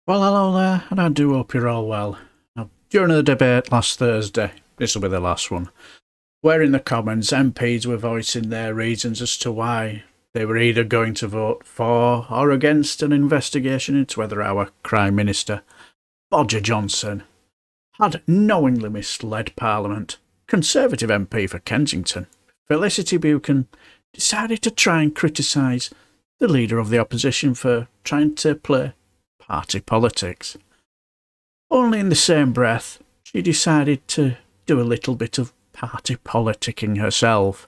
Well, hello there, and I do hope you're all well. Now, during the debate last Thursday, this will be the last one, where in the Commons MPs were voicing their reasons as to why they were either going to vote for or against an investigation into whether our Crime Minister Bodger Johnson had knowingly misled Parliament. Conservative MP for Kensington, Felicity Bucan, decided to try and criticise the Leader of the Opposition for trying to play party politics. Only in the same breath, she decided to do a little bit of party politicking herself.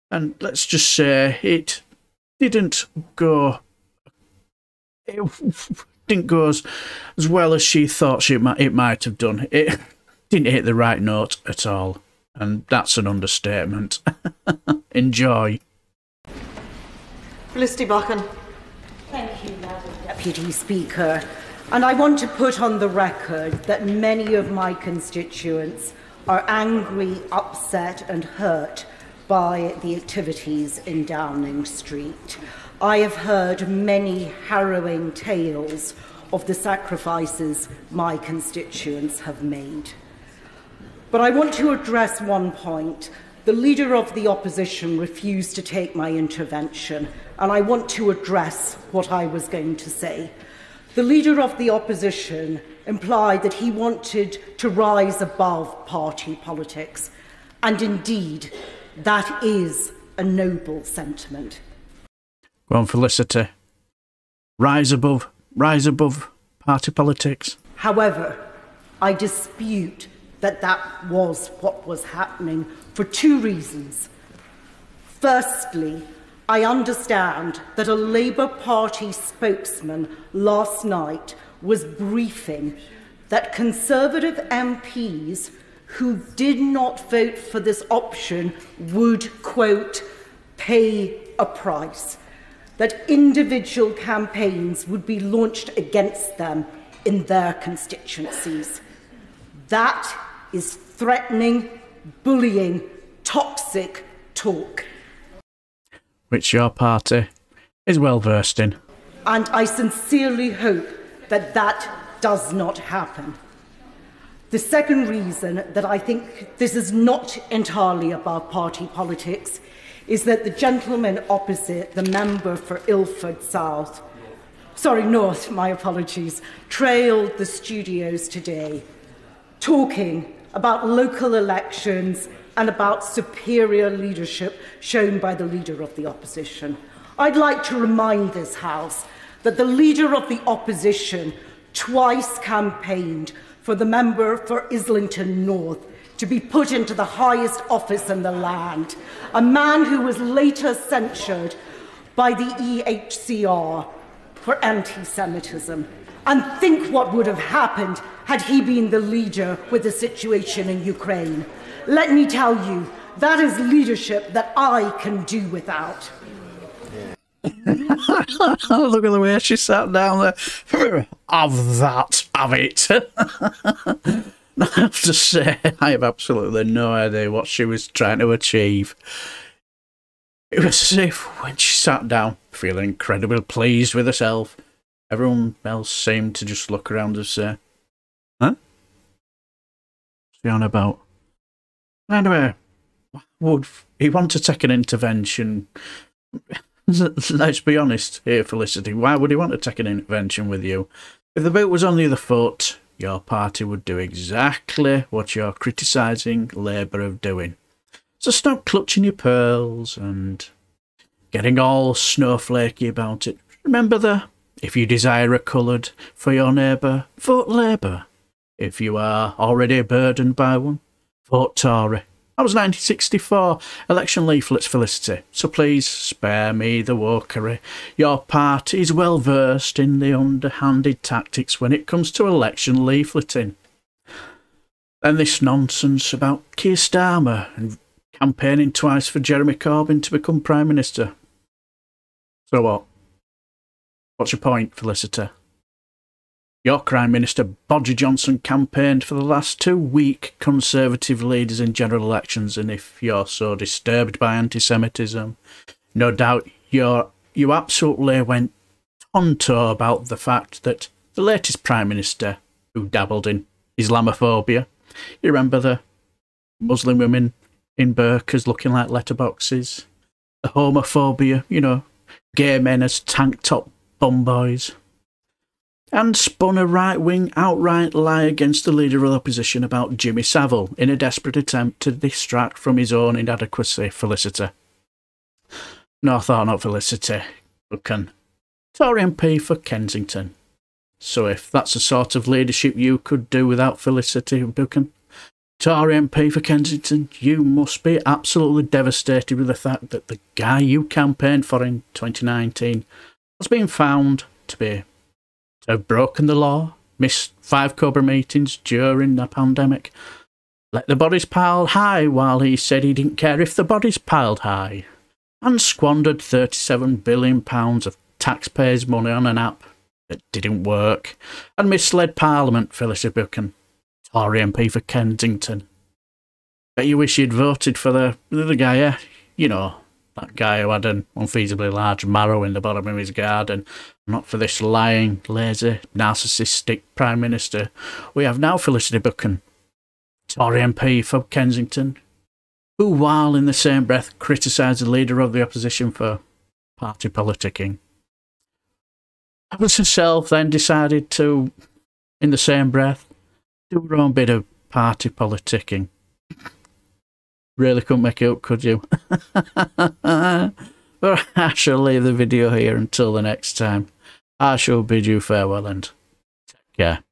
And let's just say it didn't go as well as she thought it might have done. It didn't hit the right note at all. And that's an understatement. Enjoy. Felicity Blackman. Thank you, Madam Deputy Speaker. And I want to put on the record that many of my constituents are angry, upset and hurt by the activities in Downing Street. I have heard many harrowing tales of the sacrifices my constituents have made. But I want to address one point. The Leader of the Opposition refused to take my intervention, and I want to address what I was going to say. The Leader of the Opposition implied that he wanted to rise above party politics, and indeed, that is a noble sentiment. Go on, Felicity. Rise above party politics. However, I dispute that was what was happening for two reasons. Firstly, I understand that a Labour Party spokesman last night was briefing that Conservative MPs who did not vote for this option would, quote, pay a price, that individual campaigns would be launched against them in their constituencies. That is threatening, bullying, toxic talk. Which your party is well versed in. And I sincerely hope that that does not happen. The second reason that I think this is not entirely about party politics is that the gentleman opposite, the member for Ilford North, my apologies, trailed the studios today, talking about local elections and about superior leadership shown by the Leader of the Opposition. I'd like to remind this House that the Leader of the Opposition twice campaigned for the member for Islington North to be put into the highest office in the land, a man who was later censured by the EHCR for anti-Semitism. And think what would have happened had he been the leader with the situation in Ukraine. Let me tell you, that is leadership that I can do without. Look at the way she sat down there. Have it. I have to say, I have absolutely no idea what she was trying to achieve. It was as if when she sat down, feeling incredibly pleased with herself, everyone else seemed to just look around and say, huh? What's she on about? Anyway, would he want to take an intervention? Let's be honest here, Felicity. Why would he want to take an intervention with you? If the boot was on the other foot, your party would do exactly what you're criticising Labour of doing. So stop clutching your pearls and getting all snowflakey about it. Remember if you desire a coloured for your neighbour, vote Labour. If you are already burdened by one, vote Tory. That was 1964 election leaflets, Felicity, so please spare me the wokery. Your party is well versed in the underhanded tactics when it comes to election leafleting. Then this nonsense about Keir Starmer and campaigning twice for Jeremy Corbyn to become Prime Minister. So what? What's your point, Felicity? Your Crime Minister Bodger Johnson campaigned for the last 2 weak Conservative leaders in general elections, and if you're so disturbed by anti-Semitism, no doubt you absolutely went on tour about the fact that the latest Prime Minister who dabbled in Islamophobia. You remember the Muslim women in burqas looking like letterboxes? The homophobia, you know, gay men as tank-top bum boys. And spun a right-wing outright lie against the leader of the opposition about Jimmy Savile in a desperate attempt to distract from his own inadequacy, Felicity. North or not Felicity Bucan, Tory MP for Kensington. So if that's the sort of leadership you could do without Felicity Bucan, Tory MP for Kensington, you must be absolutely devastated with the fact that the guy you campaigned for in 2019 has been found to have broken the law, missed 5 Cobra meetings during the pandemic, let the bodies pile high while he said he didn't care if the bodies piled high, and squandered £37 billion of taxpayers' money on an app that didn't work, and misled Parliament, Felicity Bucan, Tory MP for Kensington. Bet you wish you'd voted for the guy, yeah? You know, that guy who had an unfeasibly large marrow in the bottom of his garden, not for this lying, lazy, narcissistic Prime Minister. We have now Felicity Bucan, Tory MP for Kensington, who, while in the same breath criticised the leader of the opposition for party politicking, was herself then decided to, in the same breath, do her own bit of party politicking. Really couldn't make it up, could you? But I shall leave the video here until the next time. I shall bid you farewell and take care.